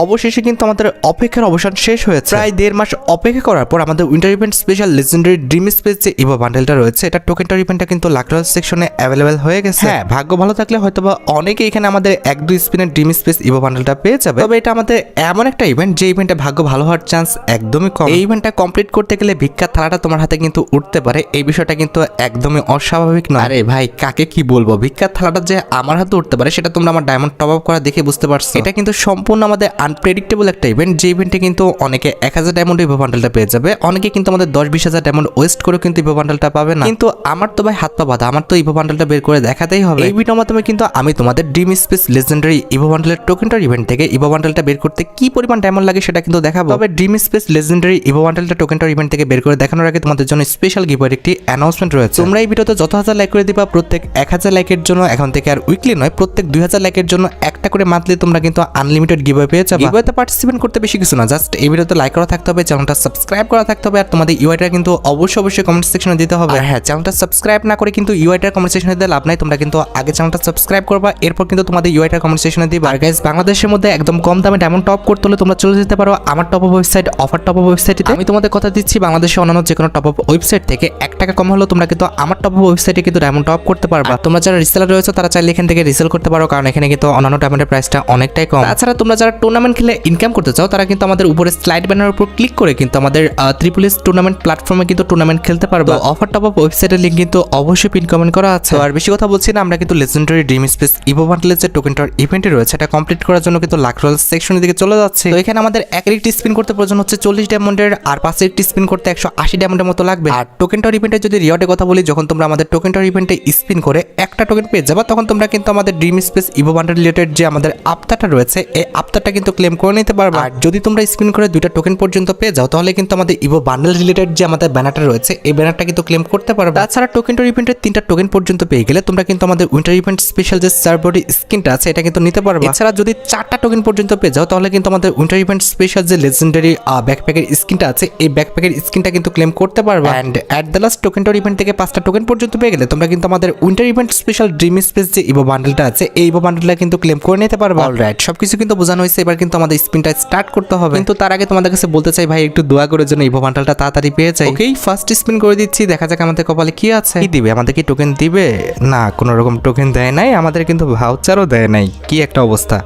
অবশেষে কিন্তু আমাদের অপেক্ষার অবসান শেষ হয়েছে। প্রায় 1.5 মাস অপেক্ষা করার পর আমাদের winter event special legendary dream space যে ইভো বান্ডেলটা রয়েছে, এটা টোকেনটার ইভেন্টটা কিন্তু লাকরল সেকশনে অ্যাভেলেবেল হয়ে গেছে। হ্যাঁ, ভাগ্য ভালো থাকলে হয়তোবা অনেকে এখানে আমাদের 1-2 স্পিনের ড্রিম স্পেস ইভো বান্ডেলটা পেয়ে যাবে। তবে এটা আমাদের এমন একটা ইভেন্ট যে ইভেন্টে ভাগ্য ভালো হওয়ার চান্স একদমই কম। এই ইভেন্টটা কমপ্লিট করতে গেলে ভিক্ষার থালাটা তোমার হাতে কিন্তু উঠতে পারে, এই বিষয়টা কিন্তু একদমই অস্বাভাবিক নয়। আরে ভাই, কাকে কি বলবো, ভিক্ষার থালাটা যে আমার হাতে উঠতে পারে সেটা তোমরা আমার ডায়মন্ড টপ আপ করা দেখে বুঝতে পারছো। এটা কিন্তু সম্পূর্ণ আমাদের আনপ্রেডিক্টেবল একটা ইভেন্ট, যে ইভেন্টে কিন্তু অনেকে 1000 ডায়মন্ড ইভো বান্ডেলটা পেয়ে যাবে, অনেকে কিন্তু আমাদের 10-20 হাজার ডায়মন্ড ওয়েস্ট করে কিন্তু ইভো বান্ডেলটা পাবে না। কিন্তু আমার তো ভাই হাত পা বাঁধা, আমার তো ইভো বান্ডেলটা বের করে দেখাতেই হবে। এই ভিডিওর মাধ্যমে কিন্তু আমি তোমাদের ড্রিম স্পেস লেজেন্ডারি ইভো বান্ডেলের টোকেনটার ইভেন্ট থেকে ইভো বান্ডেলটা বের করতে কি পরিমাণ ডায়মন্ড লাগে সেটা কিন্তু দেখাবো। তবে ড্রিম স্পেস লেজেন্ডারি ইভো বান্ডেলটা টোকেনটার ইভেন্ট থেকে বের করে দেখানোর আগে তোমাদের জন্য স্পেশাল গিভওয়ের একটি অ্যানাউন্সমেন্ট রয়েছে। তোমরা এই ভিডিওতে যত হাজার লাইক করে দিবা, প্রত্যেক 1000 লাইকের জন্য এখন থেকে আর উইকলি নয়, প্রত্যেক 2000 লাইকের জন্য একটা করে মান্থলি তোমরা কিন্তু আনলিমিটেড গিভওয়ে পেয়ে যাবে। গিভওয়েতে পার্টিসিপেট করতে বেশি কিছু না, জাস্ট এই ভিডিওতে লাইক করা থাকতে হবে, চ্যানেলটা সাবস্ক্রাইব করা থাকতে হবে, আর তোমাদের ইউআইটা কিন্তু অবশ্যই কমেন্ট সেকশনে দিতে হবে। হ্যাঁ, চ্যানেলটা সাবস্ক্রাইব না করে কিন্তু ইউআইটার কমেন্ট সেকশনে দিতে লাভ নাই, তোমরা কিন্তু আগে চ্যানেলটা সাবস্ক্রাইব করবা, এরপর কিন্তু তোমাদের ইউআইটার কমেন্ট সেকশনে দিবা। আর গাইস, বাংলাদেশের মধ্যে একদম কম দামে ডায়মন্ড টপ করতে হলে তোমরা চলে যেতে পারো আমার top up website offer top up ওয়েবসাইটে। আমি তোমাদের কথা দিচ্ছি, বাংলাদেশের অন্যান্য যে কোনো টপ আপ ওয়েবসাইট থেকে 1 টাকা কম হলেও তোমরা কিন্তু আমার টপ আপ ওয়েবসাইটে কিন্তু ডায়মন্ড টপ করতে পারবা। তোমরা যারা রিসেলার রয়েছে তারা চাইলে এখান থেকে রিসেল করতে পারো, কারণ এখানে কিন্তু অন্যান্য ডায়মন্ডের প্রাইসটা অনেকটাই কম। তাছাড়া তোমরা যারা টুর্নামেন্ট খেলে ইনকাম করতে চাও তারা কিন্তু আমাদের উপরে স্লাইড ব্যানারের উপর ক্লিক করে কিন্তু আমাদের ট্রিপল এস টুর্নামেন্ট প্ল্যাটফর্মে কিন্তু টুর্নামেন্ট খেলতে পারবা। অফার টপ আপ ওয়েবসাইটের লিংক কিন্তু অবশ্যই পিন কমেন্ট করা আছে। আর বেশি কথা বলছি না, আমরা কিন্তু লেজেন্ডারি ড্রিম স্পেস ইভো বান্ডেলের যে টোকেনটার ইভেন্টে রয়েছে এটা কমপ্লিট করার জন্য কিন্তু লাকরল সেকশনের দিকে চলে যাচ্ছে। তো এখানে আমাদের একটি স্পিন করতে প্রয়োজন হচ্ছে 40 ডায়মন্ডের, আর 5 স্পিন করতে 180 ডায়মন্ডের মতো লাগবে। আর টোকেনটার ইভেন্টে যদি রিওয়ার্ডের কথা বলি, যখন তোমরা আমাদের টোকেনটার ইভেন্টে স্পিন করে একটা টোকেন পেয়ে যাবা, তখন তোমরা কিন্তু আমাদের dream space evo bundle related যে আমাদের আফতারটা রয়েছে এই আফতারটা কিন্তু ক্লেম করে নিতে পারবা। আর যদি তোমরা স্পিন করে 2টা টোকেন পর্যন্ত পেয়ে যাও, তাহলে কিন্তু আমাদের ইভো বান্ডেল রিলেটেড যে আমাদের ব্যানারটা রয়েছে এই ব্যানারটা কিন্তু ক্লেম করতে পারবা। তাছাড়া টোকেনটার ইভেন্টের 3টা টোকেন পর্যন্ত পেয়ে গেলে তোমরা কিন্তু আমাদের উইন্টার ইভেন্ট স্পেশাল যে সার্বরি স্কিনটা আছে এটা কিন্তু নিতে পারবা। এছাড়া যদি 4টা টোকেন পর্যন্ত পেয়ে যাও, তাহলে কিন্তু আমাদের উইন্টার ইভেন্ট স্পেশাল যে লেজেন্ডারি ব্যাকপ্যাকের স্কিনটা আছে এই ব্যাকপ্যাকের স্কিনটা কিন্তু ক্লেম করতে পারবা। এন্ড এট দ্য লাস্ট টোকেনটার ইভেন্ট থেকে 5টা টোকেন পর্যন্ত পেয়ে গেলে তোমরা কিন্তু আমাদের winter event special dream space যে ইভো বান্ডেলটা আছে এই ইভো বান্ডেলটা কিন্তু ক্লেম করে নিতে পারবা। অলরাইট, সবকিছু কিন্তু বোঝানো হয়েছে, এবার কিন্তু আমাদের স্পিনটা স্টার্ট করতে হবে। কিন্তু তার আগে তোমাদের কাছে বলতে চাই ভাই, একটু দোয়া করে যেন ইভো বান্ডেলটা তাড়াতাড়ি পেয়ে যাই। ওকেই, ফার্স্ট স্পিন করে দিচ্ছি, দেখা যাক আমাদের কপালে কি আছে। কি দিবে আমাদের, কি টোকেন দিবে? না, কোনো রকম টোকেন দেয় নাই, আমাদের কিন্তু ভাউচারও দেয় নাই। কি একটা অবস্থা।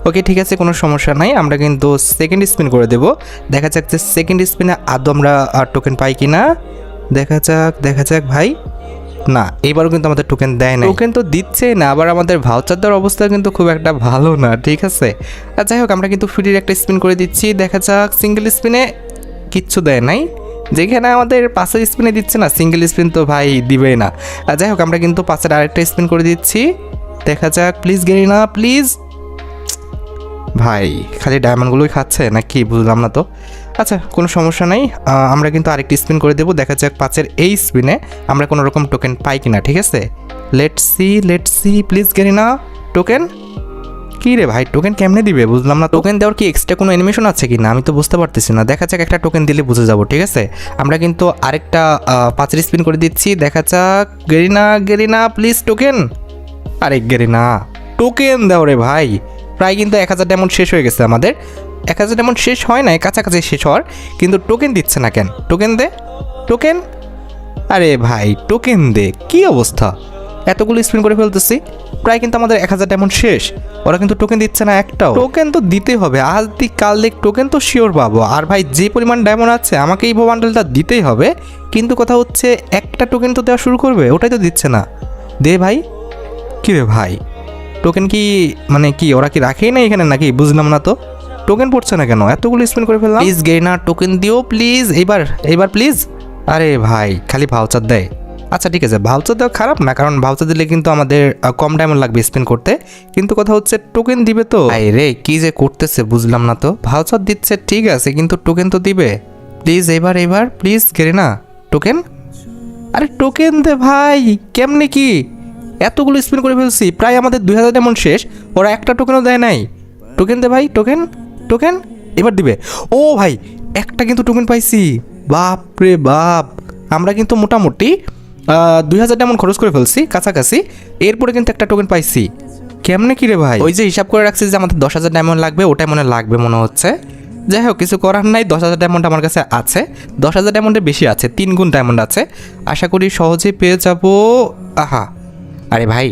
ওকে, ঠিক আছে, কোনো সমস্যা নাই, আমরা কিন্তু সেকেন্ড স্পিন করে দেব। দেখা যাক যে সেকেন্ড স্পিনে আদৌ আমরা টোকেন পাই কিনা। দেখা যাক ভাই। না, এবারও কিন্তু আমাদের টোকেন দেয় না, টোকেন তো দিচ্ছে না, আবার আমাদের ভাউচার দেওয়ার অবস্থা কিন্তু খুব একটা ভালো না। ঠিক আছে, আর যাই হোক, আমরা কিন্তু ফ্রির একটা স্পিন করে দিচ্ছি। দেখা যাক, সিঙ্গেল স্পিনে কিচ্ছু দেয় নাই, যেখানে আমাদের 5 স্পিনে দিচ্ছে না, সিঙ্গেল স্পিন তো ভাই দিবেই না। আর যাই হোক, আমরা কিন্তু 5 আরেকটা স্পিন করে দিচ্ছি। দেখা যাক, প্লিজ গেরিনা প্লিজ। ভাই খালি ডায়মন্ডগুলোই খাচ্ছে না কি, বুঝলাম না তো। আচ্ছা, কোনো সমস্যা নাই, আমরা কিন্তু আরেকটি স্পিন করে দেবো। দেখা যাক 5 এই স্পিনে আমরা কোনো রকম টোকেন পাই কিনা। ঠিক আছে, let's see please Garena token. কি রে ভাই, টোকেন কেমনে দিবে বুঝলাম না। টোকেন দেওয়ার কি এক্সট্রা কোনো অ্যানিমেশন আছে কি না আমি তো বুঝতে পারতেছি না। দেখা যাক, একটা টোকেন দিলে বুঝে যাবো। ঠিক আছে, আমরা কিন্তু আরেকটা 5 স্পিন করে দিচ্ছি। দেখা যাক, গেরিনা প্লিজ টোকেন। আরে গেরিনা টোকেন দাও রে ভাই। প্রায় কিন্তু 1000 ডায়মন্ড শেষ হয়ে গেছে আমাদের। 1000 ডায়মন্ড শেষ হয় নাই, কাছাকাছি শেষ হওয়ার, কিন্তু টোকেন দিচ্ছে না কেন? টোকেন দে, টোকেন। আরে ভাই টোকেন দে, কি অবস্থা, এতগুলো স্পিন করে ফেলতেছি, প্রায় কিন্তু আমাদের 1000 ডায়মন্ড শেষ, ওরা কিন্তু টোকেন দিচ্ছে না একটাও। টোকেন তো দিতে হবে, আজ দিক কাল দিক টোকেন তো শিওর পাবো। আর ভাই যে পরিমাণ ডায়মন্ড আছে আমাকে এই বান্ডেলটা দিতেই হবে, কিন্তু কথা হচ্ছে একটা টোকেন তো দেওয়া শুরু করবে, ওটাই তো দিচ্ছে না। দে ভাই। কি রে ভাই, টোকেন কি মানে কি ওরা কি রাখেই না এখানে নাকি, বুঝলাম না তো। টোকেন পড়ছে না কেন, এতগুলো স্পিন করে ফেললাম। প্লিজ গেরিনা টোকেন দিও প্লিজ, এইবার প্লিজ। আরে ভাই খালি ভাউচার দেয়। আচ্ছা ঠিক আছে, ভাউচার দেওয়া খারাপ না, কারণ ভাউচার দিলে কিন্তু আমাদের কম ডায়মন্ড লাগবে স্পিন করতে, কিন্তু কথা হচ্ছে টোকেন দিবে তো। আরে রে কি যে করতেছে বুঝলাম না তো। ভাউচার দিচ্ছে ঠিক আছে, কিন্তু টোকেন তো দিবে। প্লিজ এইবার প্লিজ গেরিনা টোকেন। আরে টোকেন দে ভাই, কেমনে কি এতগুলো স্পিন করে ফেলছি, প্রায় আমাদের 2000 ডায়মন্ড শেষ, ওরা একটা টোকেনও দেয় নাই। টোকেন দে ভাই, টোকেন এবার দিবে। ও ভাই, একটা কিন্তু টোকেন পাইছি, বাপ রে বাপ। আমরা কিন্তু মোটামুটি 2000 ডায়মন্ড খরচ করে ফেলছি কাছাকাছি, এরপরে কিন্তু একটা টোকেন পাইছি। কেমনে কি রে ভাই? ওই যে হিসাব করে রাখছি যে আমাদের 10,000 ডায়মন্ড লাগবে, ওটাই মনে লাগবে মনে হচ্ছে। যাই হোক, কিছু করার নাই, 10,000 ডায়মন্ড আমার কাছে আছে। 10,000 ডায়মন্ডের বেশি আছে, 3 গুণ ডায়মন্ড আছে। আশা করি সহজেই পেয়ে যাব। আহা, আরে ভাই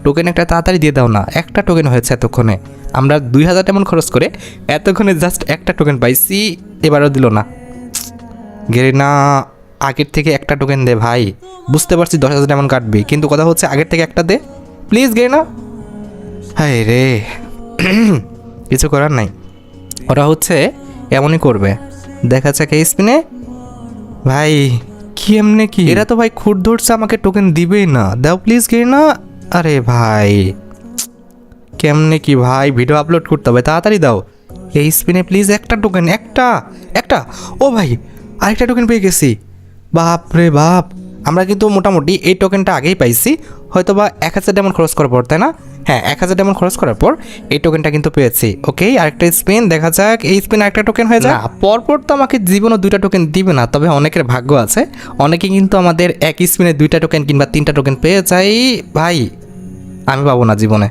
টোকেন একটা তাড়াতাড়ি দিয়ে দাও না। একটা টোকেন হয়েছে এতক্ষণে, আমরা 2,000 ডায়মন্ড খরচ করে এতক্ষণে জাস্ট একটা টোকেন পাইছি, এবারও দিল না। গেরিনা আগের থেকে একটা টোকেন দে ভাই। বুঝতে পারছি 10,000 ডায়মন্ড কাটবি, কিন্তু কথা হচ্ছে আগের থেকে একটা দে প্লিজ গেরিনা। হাই রে, কিছু করার নাই, ওরা হচ্ছে এমনই করবে। দেখা যাক এই স্পিনে ভাই কি এমনি কি, এরা তো ভাই খুঁট ধরছে, আমাকে টোকেন দিবেই না। দাও প্লিজ গেরিনা। আরে ভাই কেমনে কি ভাই, ভিডিও আপলোড করতে হবে, তাড়াতাড়ি দাও। এই স্পিনে প্লিজ একটা টোকেন, একটা। ও ভাই আরেকটা টোকেন পেয়ে গেছি। বাপ রে বাপ, আমরা কিন্তু মোটামুটি এই টোকেনটা আগেই পাইছি, হয়তো বা 1,000 ডায়মন্ড খরচ করার পর, তাই না? হ্যাঁ, 1,000 ডায়মন্ড খরচ করার পর এই টোকেনটা কিন্তু পেয়েছি। ওকে, আরেকটা স্পিন, দেখা যাক এই স্পিন আরেকটা টোকেন হয়ে যায়। পরপর তো আমাকে জীবনও 2টা টোকেন দিবে না, তবে অনেকের ভাগ্য আছে, অনেকে কিন্তু আমাদের এক স্পিনে 2টা টোকেন কিংবা 3টা টোকেন পেয়ে যায়। ভাই আমি পাবো না জীবনে।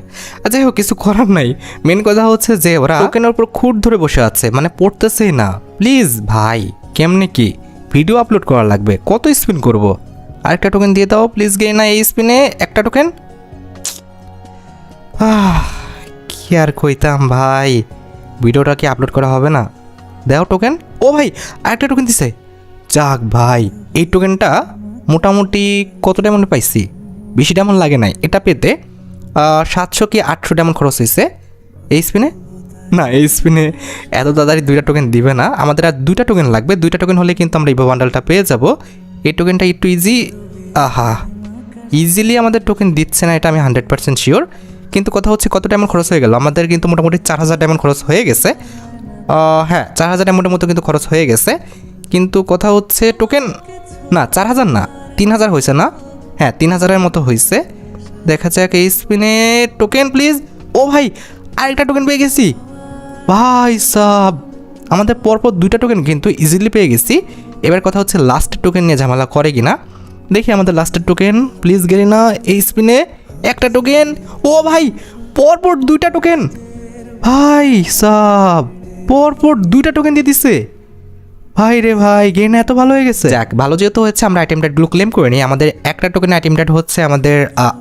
যাই হোক, কিছু করার নাই। মেন কথা হচ্ছে যে ওরা টোকেনের উপর খুঁট ধরে বসে আছে, মানে পড়তেছেই না। প্লিজ ভাই কেমনে কি, ভিডিও আপলোড করা লাগবে, কত স্পিন করব? আরেকটা টোকেন দিয়ে দাও প্লিজ গেরিনা। এই স্পিনে একটা টোকেন। কি আর কইতাম ভাই, ভিডিওটা কি আপলোড করা হবে না? দাও টোকেন। ও ভাই আরেকটা টোকেন দিছে। যাক ভাই, এই টোকেনটা মোটামুটি কত ডায়মন্ড পাইছি, বেশি ডায়মন্ড লাগে নাই এটা পেতে। 700 কি 800 ডায়মন্ড খরচ হয়েছে। এই স্পিনে না, এই স্পিনে এত তাড়াতাড়ি 2টা টোকেন দিবে না, আমাদের আর 2টা টোকেন লাগবে। 2টা টোকেন হলে কিন্তু আমরা ইভো বান্ডালটা পেয়ে যাব। এই টোকেনটা একটু ইজি। আহা, ইজিলি আমাদের টোকেন দিচ্ছে না, এটা আমি 100% শিওর। কিন্তু কথা হচ্ছে কত ডায়মন্ড খরচ হয়ে গেল, আমাদের কিন্তু মোটামুটি 4,000 ডায়মন্ড খরচ হয়ে গেছে। হ্যাঁ, 4,000 ডায়মন্ডের মতো কিন্তু খরচ হয়ে গেছে। কিন্তু কথা হচ্ছে টোকেন না, 4,000 না, 3,000 হয়েছে না? হ্যাঁ, 3,000-এর মতো হয়েছে। দেখা যাক এই স্পিনে টোকেন প্লিজ। ও ভাই আরেকটা টোকেন পেয়ে গেছি। ভাই সাব, আমাদের পরপর 2টা টোকেন কিন্তু ইজিলি পেয়ে গেছি। এবার কথা হচ্ছে লাস্টের টোকেন নিয়ে ঝামেলা করে কিনা দেখি। আমাদের লাস্টের টোকেন প্লিজ গেরিনা। এই স্পিনে একটা টোকেন। ও ভাই পরপর 2টা টোকেন। ভাই সাব, পরপর 2টা টোকেন দিয়ে দিচ্ছে। ভাই রে ভাই, গেম এত ভালো হয়ে গেছে। যাক, ভালো যেহেতু হচ্ছে আমরা আইটেম ডাটগুলো ক্লেম করে নিই। আমাদের একটা টোকেনের আইটেম ডাট হচ্ছে আমাদের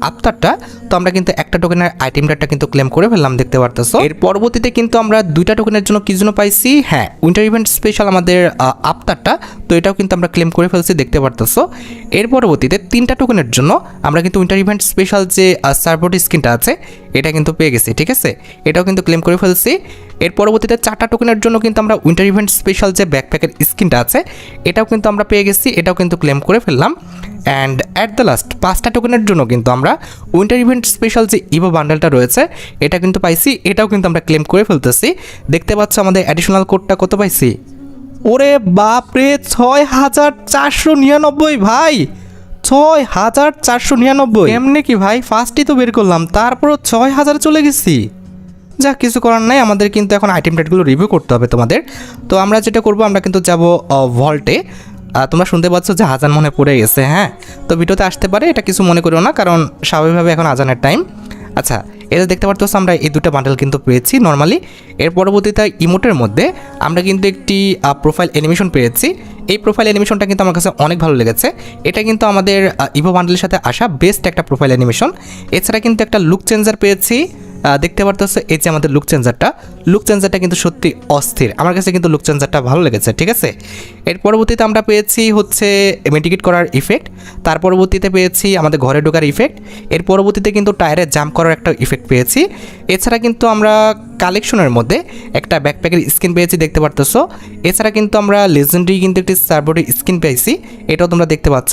আফতারটা, তো আমরা কিন্তু একটা টোকেনের আইটেম ডাটটা কিন্তু ক্লেম করে ফেললাম, দেখতে পারতেছো। এর পরবর্তীতে কিন্তু আমরা 2টা টোকেনের জন্য কি জন্য পাইছি, হ্যাঁ উইন্টার ইভেন্ট স্পেশাল আমাদের আফতারটা, তো এটাও কিন্তু আমরা ক্লেম করে ফেলছি, দেখতে পারতেছো। এর পরবর্তীতে 3টা টোকেনের জন্য আমরা কিন্তু উইন্টার ইভেন্ট স্পেশাল যে সার্ভোট স্কিনটা আছে এটা কিন্তু পেয়ে গেছি, ঠিক আছে, এটাও কিন্তু ক্লেম করে ফেলছি। এর পরবর্তীতে 4টা টোকেনের জন্য কিন্তু আমরা উইন্টার ইভেন্ট স্পেশাল যে ব্যাকপ্যাকের স্কিনটা আছে এটাও কিন্তু আমরা পেয়ে গেছি, এটাও কিন্তু ক্লেম করে ফেললাম। অ্যান্ড অ্যাট দ্য লাস্ট 5টা টোকেনের জন্য কিন্তু আমরা উইন্টার ইভেন্ট স্পেশাল যে ইভো বান্ডেলটা রয়েছে এটা কিন্তু পাইছি, এটাও কিন্তু আমরা ক্লেম করে ফেলতেছি। দেখতে পাচ্ছ আমাদের অ্যাডিশনাল কোডটা কত পাইছি। ওরে বাপরে, 6,499 ভাই, 6,499। এমনি কি ভাই, ফার্স্টই তো বের করলাম, তারপরও 6,000 চলে গেছি। যা কিছু করার নাই, আমাদের কিন্তু এখন আইটেম রেটগুলো রিভিউ করতে হবে তোমাদের। তো আমরা যেটা করব, আমরা কিন্তু যাব ভল্টে। তোমরা শুনতে পাচ্ছ যে আজান মনে পড়ে গেছে, হ্যাঁ তো ভিডিওতে আসতে পারে, এটা কিছু মনে করো না, কারণ স্বাভাবিকভাবে এখন আজানের টাইম। আচ্ছা, এটা দেখতে পারতো আমরা এই 2টা বান্ডেল কিন্তু পেয়েছি নর্মালি। এর পরবর্তীতে ইমোটের মধ্যে আমরা কিন্তু একটি প্রোফাইল অ্যানিমেশন পেয়েছি। এই প্রোফাইল অ্যানিমেশনটা কিন্তু আমার কাছে অনেক ভালো লেগেছে। এটা কিন্তু আমাদের ইভো বান্ডেলের সাথে আসা বেস্ট একটা প্রোফাইল অ্যানিমেশন। এছাড়া কিন্তু একটা লুক চেঞ্জার পেয়েছি, দেখতে পারতেছো এই যে আমাদের লুক চেঞ্জারটা কিন্তু সত্যি অস্থির, আমার কাছে কিন্তু লুক চেঞ্জারটা ভালো লেগেছে, ঠিক আছে। এর পরবর্তীতে আমরা পেয়েছি হচ্ছে মেডিকেট করার ইফেক্ট, তার পরবর্তীতে পেয়েছি আমাদের ঘরে ঢোকার ইফেক্ট, এর পরবর্তীতে কিন্তু টায়ারে জাম্প করার একটা ইফেক্ট পেয়েছি। এছাড়া কিন্তু আমরা কালেকশনের মধ্যে একটা ব্যাকপ্যাকের স্কিন পেয়েছি, দেখতে পারতেছো। এছাড়া কিন্তু আমরা লেজেন্ডারি কিন্তু একটি সার্ভোটের স্কিন পেয়েছি, এটাও তোমরা দেখতে পাচ্ছ।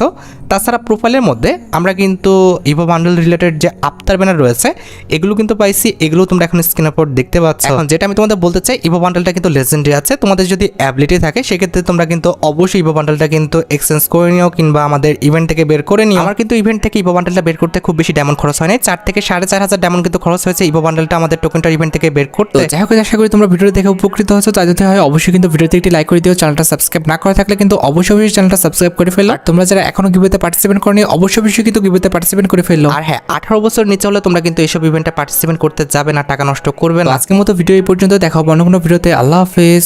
তাছাড়া প্রোফাইলের মধ্যে আমরা কিন্তু ইভো বান্ডেল রিলেটেড যে আফতার ব্যানার রয়েছে এগুলো কিন্তু পাইছি, এগুলো তোমরা এখন স্ক্রিনের উপর দেখতে পাচ্ছ। এখন যেটা এটা আমি তোমাদের বলতে চাই ইভো বান্ডেলটা কিন্তু লেজেন্ডারি আছে। তোমাদের যদি অ্যাবিলিটি থাকে সেক্ষেত্রে তোমরা কিন্তু অবশ্যই ইভো বান্ডেলটা কিন্তু এক্সচেঞ্জ করে নিও কিংবা আমাদের ইভেন্ট থেকে বের করে নিও। আমার কিন্তু ইভেন্ট থেকে ইভো বান্ডেলটা বের করতে খুব বেশি ডায়মন্ড খরচ হয় না, 4 থেকে 4,500 ডায়মন্ড কিন্তু খরচ হয়েছে ইভো বান্ডেলটা আমাদের টোকেনটার ইভেন্ট থেকে বের করতে। যাই হোক, আশা করি তোমরা ভিডিও দেখে উপকৃত হয়েছো। তাই যদি হয় অবশ্যই কিন্তু ভিডিওতে একটি লাইক করে দিও। চ্যানেলটা সাবস্ক্রাইব না করা থাকলে কিন্তু অবশ্যই চ্যানেলটা সাবস্ক্রাইব করে ফেলো। আর তোমরা যারা এখনো গিভওয়েতে পার্টিসিপেট করনি অবশ্যই কিন্তু গিভওয়েতে পার্টিসিপেট করে ফেলো। আর হ্যাঁ, 18 বছর নিচে হলে তোমরা কিন্তু এইসব ইভেন্টে পার্টিসিপেট করতে যাবে না, টাকা নষ্ট করবে না। আজকের মতো ভিডিও এই পর্যন্ত, দেখা হবে অন্য কোনো ভিডিওতে। আল্লাহ হাফেজ।